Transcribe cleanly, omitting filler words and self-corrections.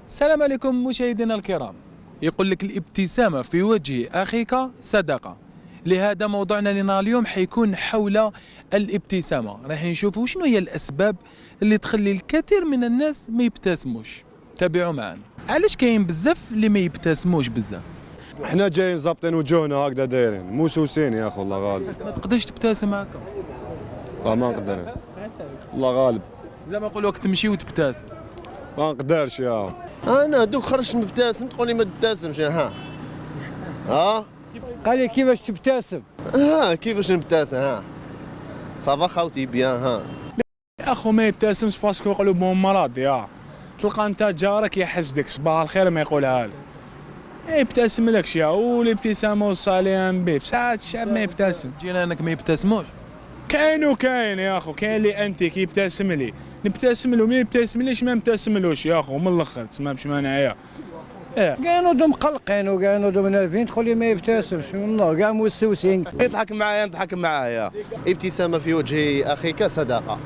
السلام عليكم مشاهدينا الكرام. يقول لك الابتسامة في وجه أخيك صدقة. لهذا موضوعنا لنا اليوم حيكون حول الابتسامة. راح نشوفوا شنو هي الأسباب اللي تخلي الكثير من الناس ما يبتسموش. تابعوا معنا. علاش كاين بزاف اللي ما يبتسموش بزاف؟ احنا جايين ظابطين وجوهنا هكذا دايرين موسوسين يا اخو الله غالب. ما تقدرش تبتسم هكا. ما نقدر الله غالب. زعما نقولوا راك تمشي وتبتسم. ما نقدرش يا انا دوك خرجت مبتسم تقولي ما تبتسمش ها قال لي كيفاش تبتسم؟ كيفاش نبتسم صافا خاوتي بيان يا اخو ما يبتسمش باسكو قلوبهم مرض يا تلقى انت جارك يحسدك صباح الخير ما يقولها لك. يبتسم لكش يا والابتسامه والصالحين به ساعات الشعب ما يبتسم. جيرانك ما يبتسموش. كاين يا اخو كاين اللي انت كي يبتسم لي نبتسم له ما يبتسمليش ما نبتسملوش يا اخو من الاخر تسمى باش معايا. كانوا دوم مقلقين وكانوا دوم نارفين تقول لي ما يبتسمش والله كاع موسوسين. يضحك معايا نضحك معاه ابتسامه في وجه اخيك صدقه.